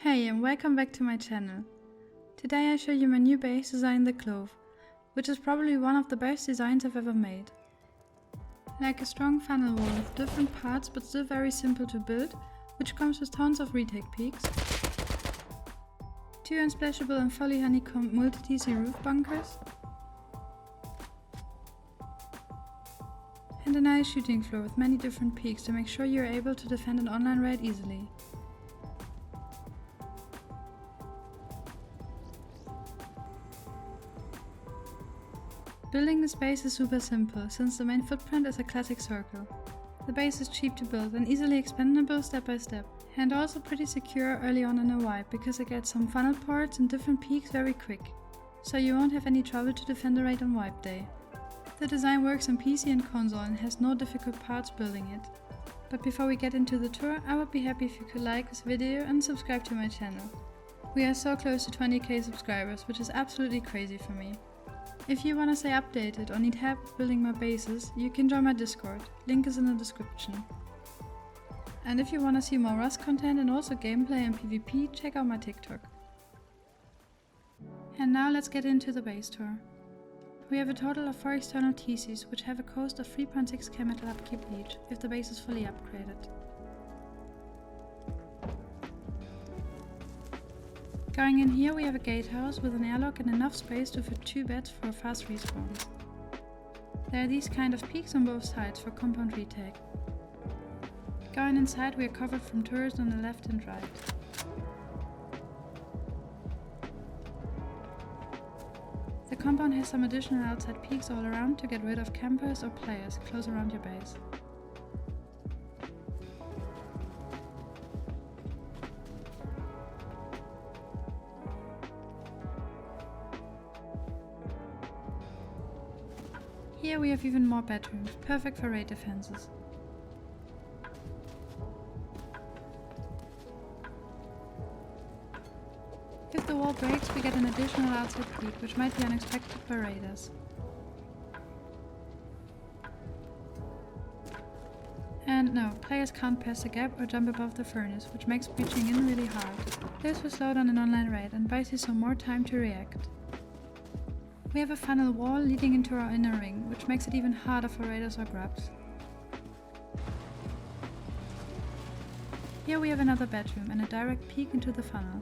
Hey and welcome back to my channel. Today I show you my new base design, the Clove, which is probably one of the best designs I've ever made. Like a strong funnel wall with different parts but still very simple to build, which comes with tons of retake peaks, 2 unsplashable and fully honeycombed multi-TC roof bunkers, and a nice shooting floor with many different peaks to make sure you're able to defend an online raid easily. Building this base is super simple, since the main footprint is a classic circle. The base is cheap to build and easily expandable step by step, and also pretty secure early on in a wipe because it gets some funnel ports and different peaks very quick, so you won't have any trouble to defend the raid on wipe day. The design works on PC and console and has no difficult parts building it. But before we get into the tour, I would be happy if you could like this video and subscribe to my channel. We are so close to 20k subscribers, which is absolutely crazy for me. If you want to stay updated or need help with building my bases, you can join my Discord, link is in the description. And if you want to see more Rust content and also gameplay and PvP, check out my TikTok. And now let's get into the base tour. We have a total of 4 external TCs, which have a cost of 3.6k metal upkeep each, if the base is fully upgraded. Going in here we have a gatehouse with an airlock and enough space to fit 2 beds for fast respawns. There are these kind of peaks on both sides for compound retake. Going inside we are covered from turrets on the left and right. The compound has some additional outside peaks all around to get rid of campers or players close around your base. Here we have even more bedrooms, perfect for raid defenses. If the wall breaks, we get an additional outside peak, which might be unexpected for raiders. And no, players can't pass the gap or jump above the furnace, which makes breaching in really hard. This will slow down an online raid and buys you some more time to react. We have a funnel wall leading into our inner ring, which makes it even harder for raiders or grubs. Here we have another bedroom and a direct peek into the funnel.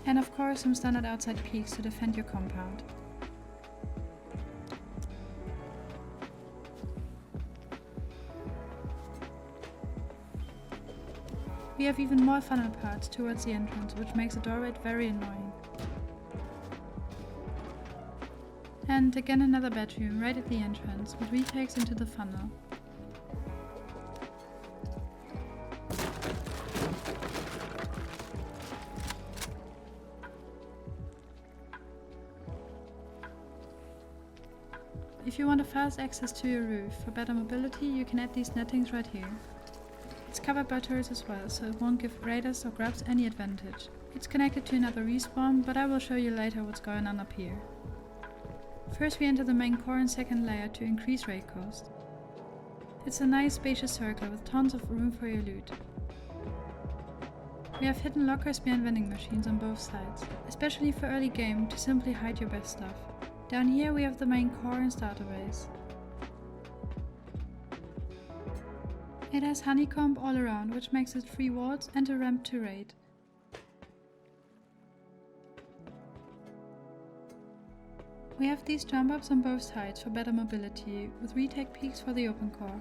And of course some standard outside peaks to defend your compound. We have even more funnel parts towards the entrance, which makes a door raid very annoying. And again another bedroom right at the entrance, with retakes into the funnel. If you want a fast access to your roof for better mobility, you can add these nettings right here. It's covered by turrets as well, so it won't give raiders or grubs any advantage. It's connected to another respawn, but I will show you later what's going on up here. First we enter the main core and second layer to increase raid cost. It's a nice spacious circle with tons of room for your loot. We have hidden lockers behind vending machines on both sides, especially for early game to simply hide your best stuff. Down here we have the main core and starter base. It has honeycomb all around, which makes it 3 walls and a ramp to raid. We have these jump ups on both sides for better mobility, with retake peaks for the Opencore.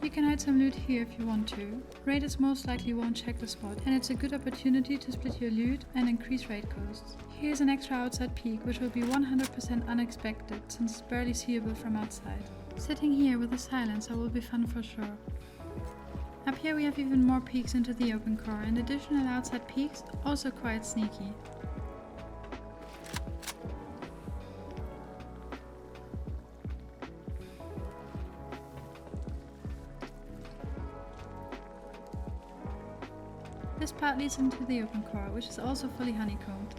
You can hide some loot here if you want to. Raiders most likely won't check the spot, and it's a good opportunity to split your loot and increase raid costs. Here's an extra outside peak, which will be 100% unexpected since it's barely seeable from outside. Sitting here with a silencer will be fun for sure. Up here we have even more peaks into the Opencore and additional outside peaks, also quite sneaky. This part leads into the Opencore, which is also fully honeycombed.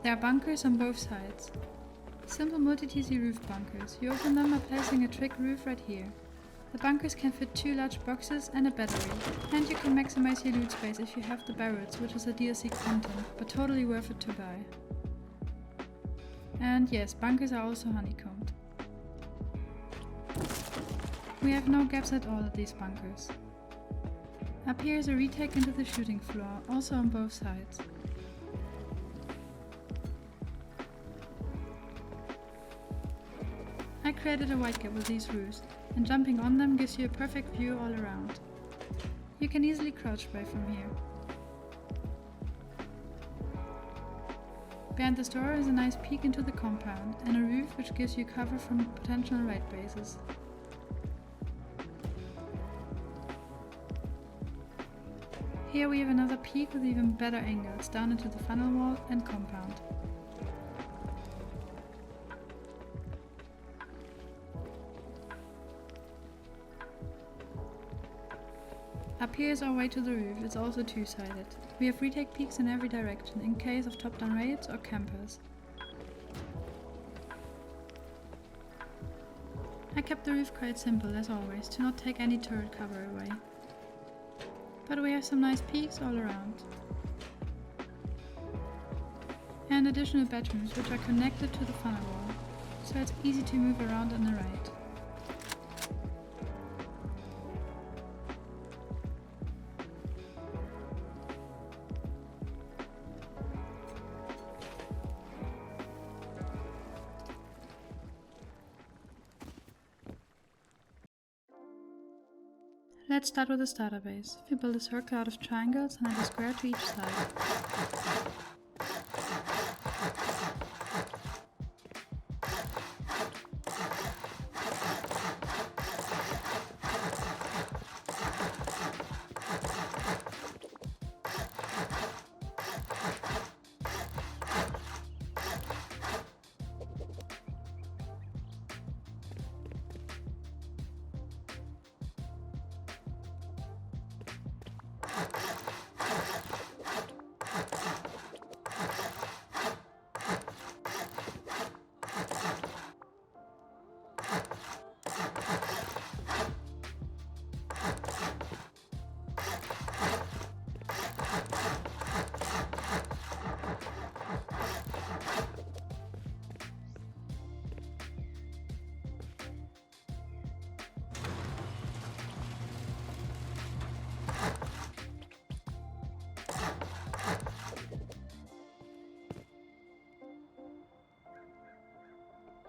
There are bunkers on both sides. Simple multi-TC roof bunkers. You open them by placing a trick roof right here. The bunkers can fit 2 large boxes and a battery, and you can maximize your loot space if you have the barrels, which is a DLC content, but totally worth it to buy. And yes, bunkers are also honeycombed. We have no gaps at all at these bunkers. Up here is a retake into the shooting floor, also on both sides. I created a Widegap with these roofs, and jumping on them gives you a perfect view all around. You can easily crouch spray from here. Behind this door is a nice peek into the compound and a roof which gives you cover from potential raid bases. Here we have another peek with even better angles down into the funnel wall and compound. Up here is our way to the roof. It's also two-sided. We have retake peaks in every direction in case of top-down raids or campers. I kept the roof quite simple as always, to not take any turret cover away. But we have some nice peaks all around. And additional bedrooms which are connected to the funnel wall, so it's easy to move around on the right. Let's start with the starter base. We build a circle out of triangles and add a square to each side.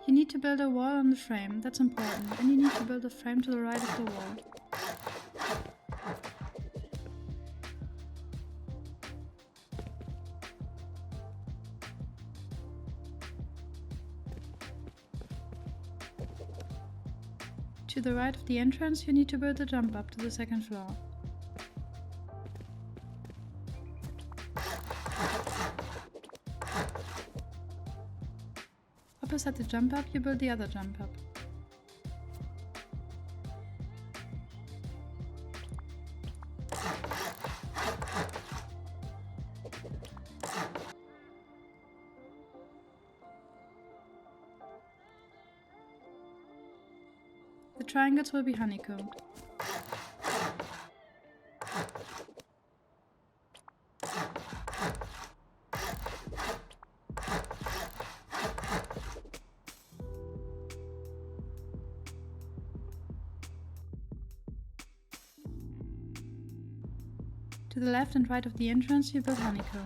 You need to build a wall on the frame, that's important, and you need to build a frame to the right of the wall. To the right of the entrance you need to build a jump up to the second floor. Opposite the jump up you build the other jump up. The triangles will be honeycombed. To the left and right of the entrance you build honeycomb.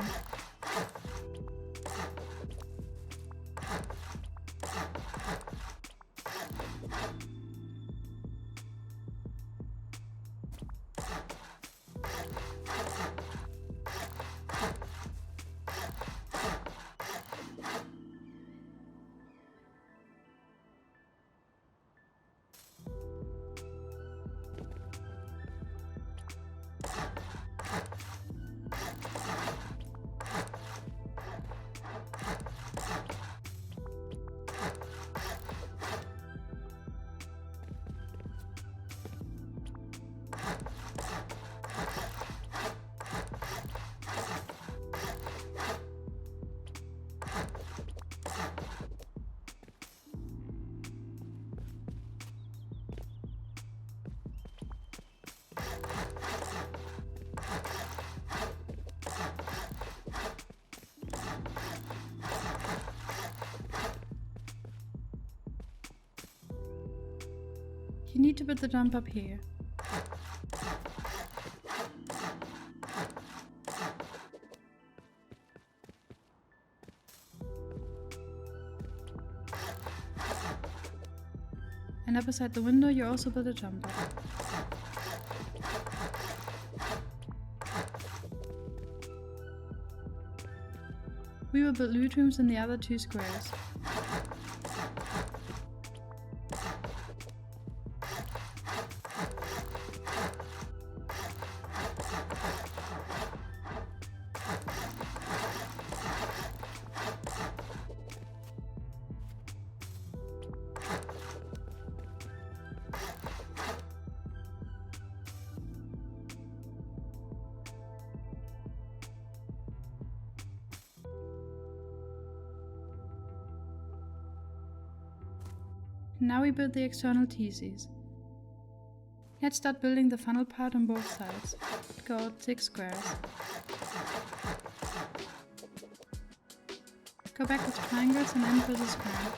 You need to put the jump up here. And up beside the window you also build a jump up. We will build loot rooms in the other 2 squares. Now we build the external TCs. Let's start building the funnel part on both sides. Go out 6 squares. Go back with triangles and end with a square.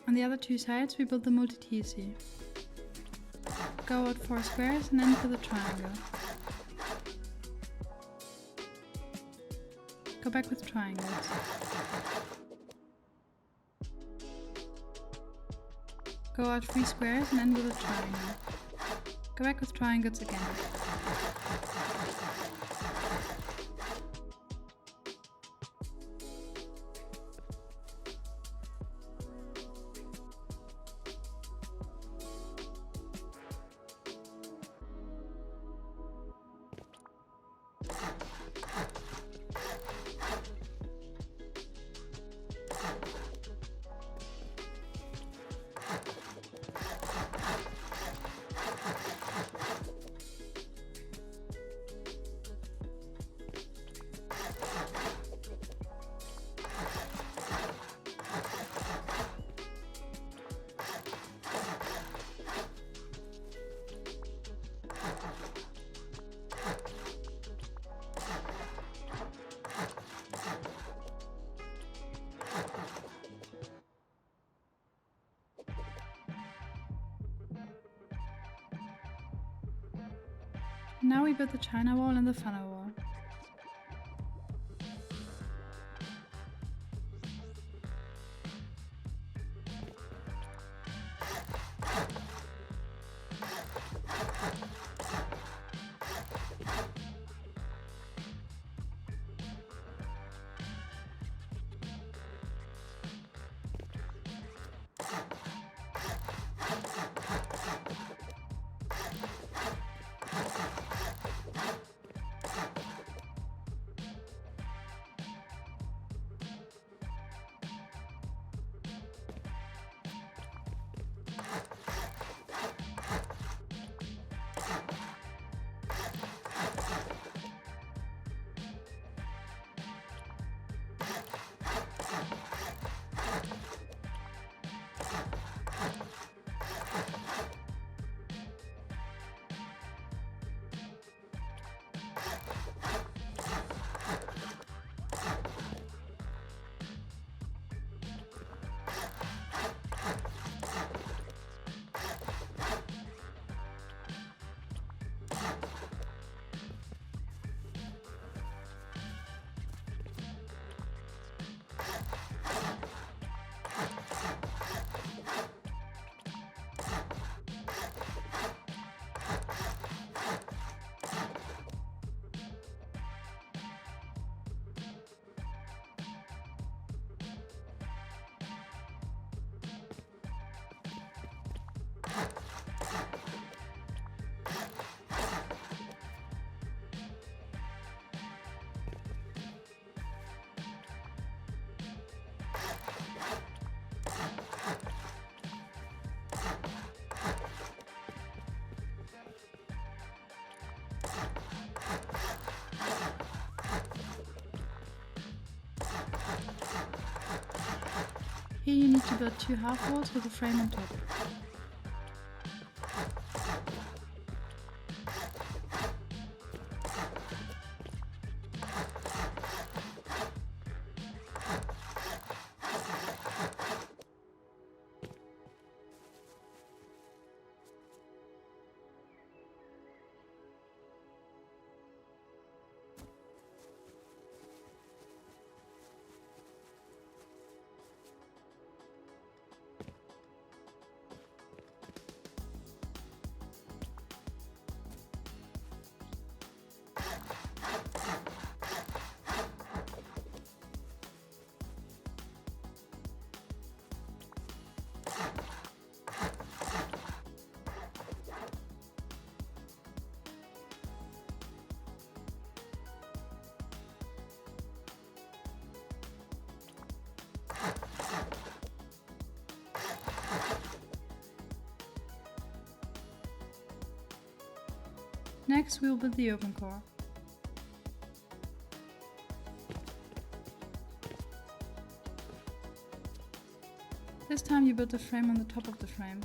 On the other 2 sides we build the multi-TC. Go out 4 squares and end with a triangle. Go back with triangles. Go out 3 squares and end with a triangle. Go back with triangles again. Now we build the China wall and the funnel wall. Here you need to build 2 half walls with a frame on top. Next we'll build the Opencore. This time you build the frame on the top of the frame.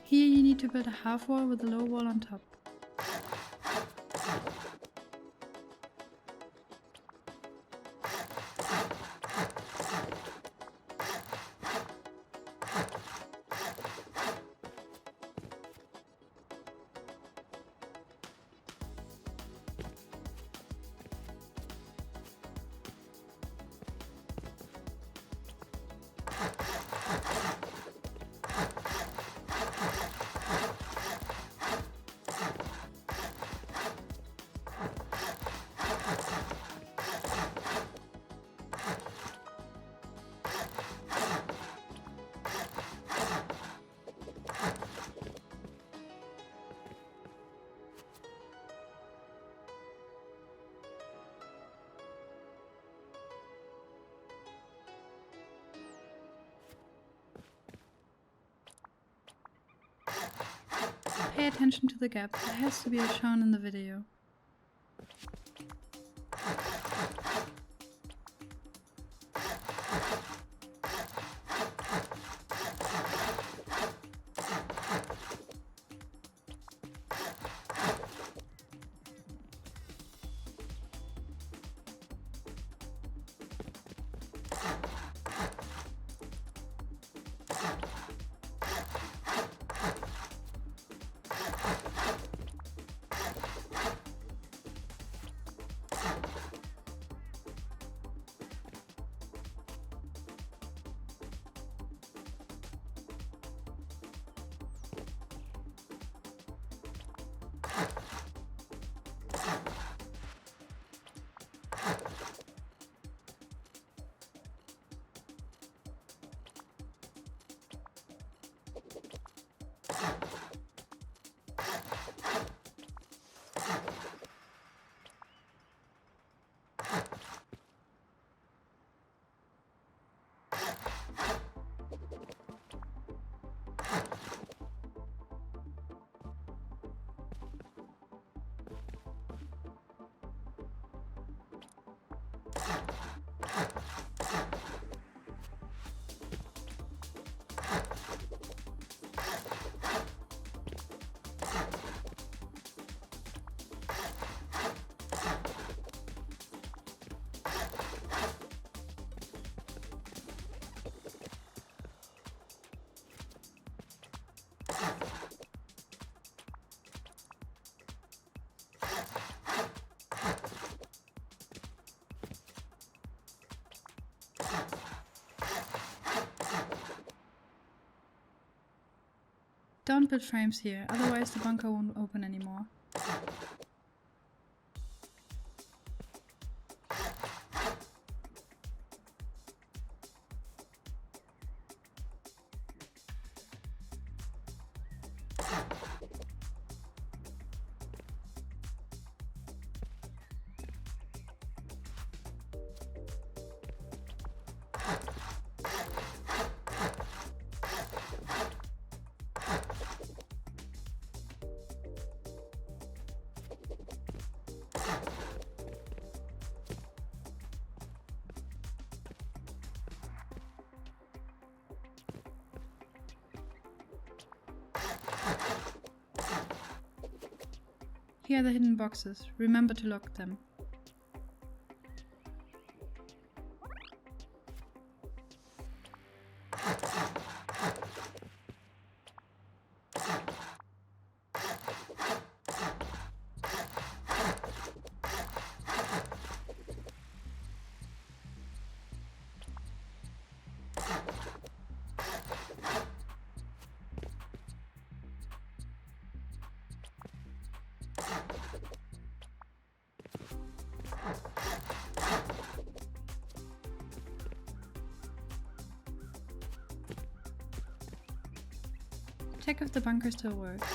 Here you need to build a half wall with a low wall on top. Pay attention to the gap, it has to be as shown in the video. Don't build frames here, otherwise the bunker won't open anymore. Here are the hidden boxes, remember to lock them. Check if the bunker still works.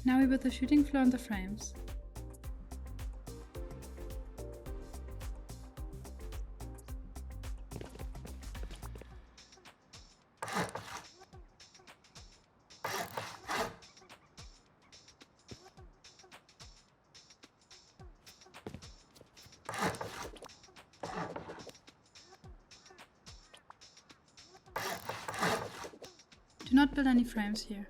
Now we put the shooting floor on the frames. Do not build any frames here.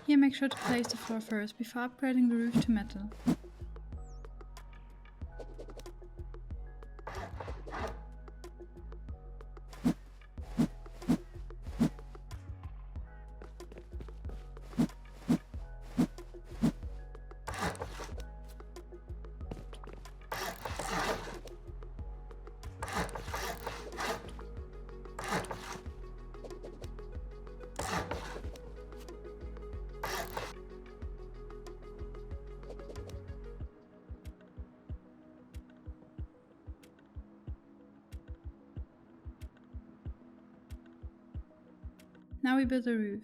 Here make sure to place the floor first before upgrading the roof to metal. Now we build the roof.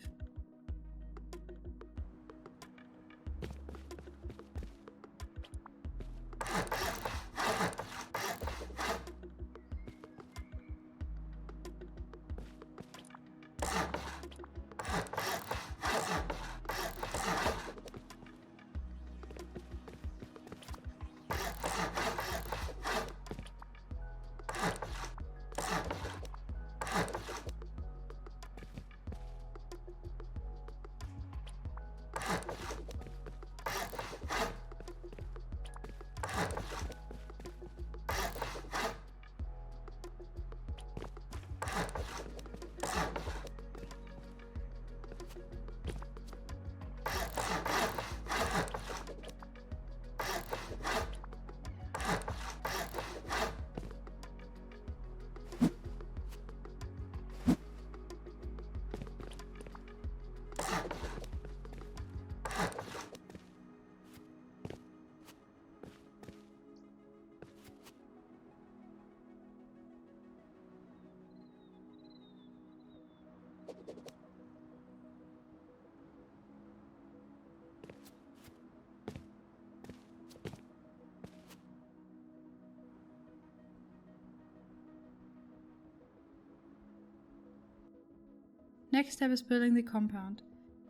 Next step is building the compound.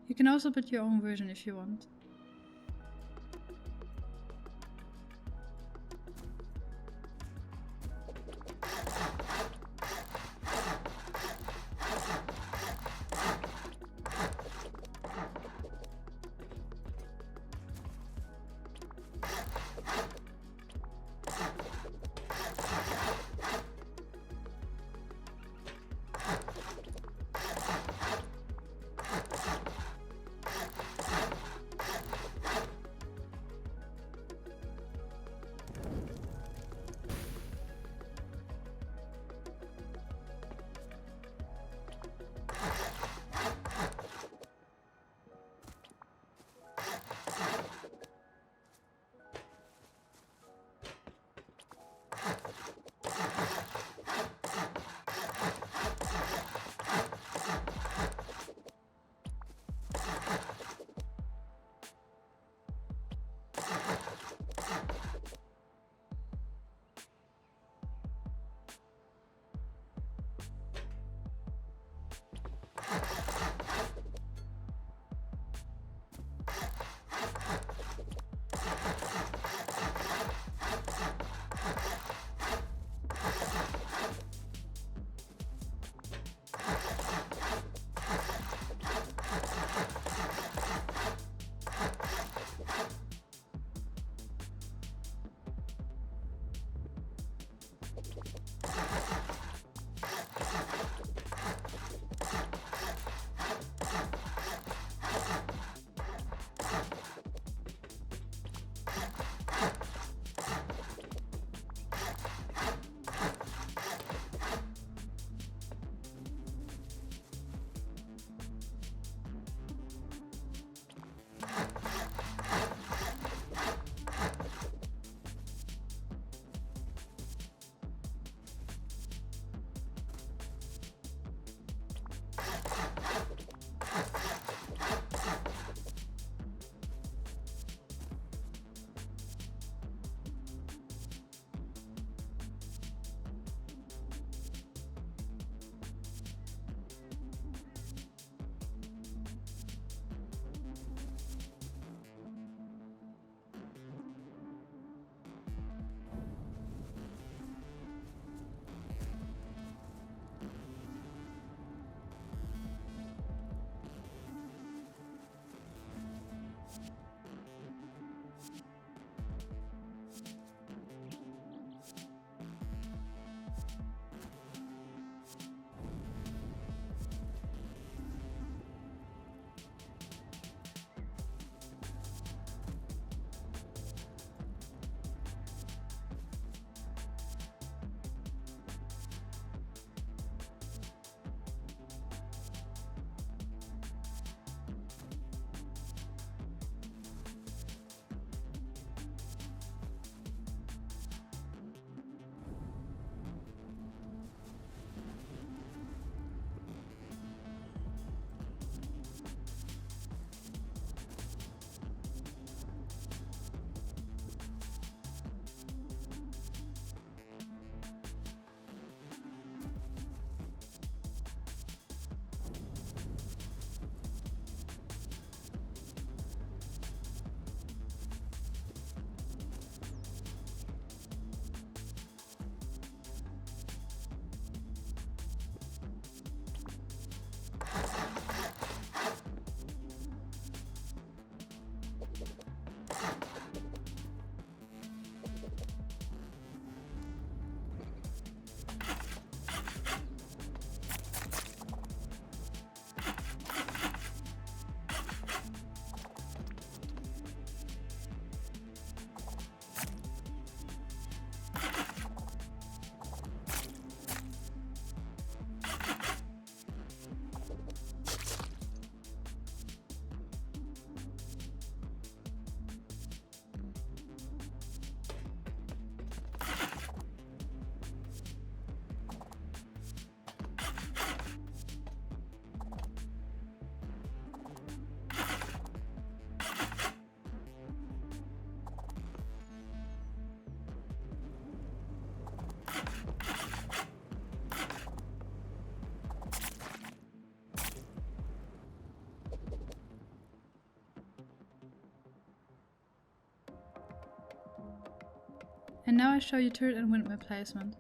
You can also build your own version if you want. And now I show you turret and windmill placement.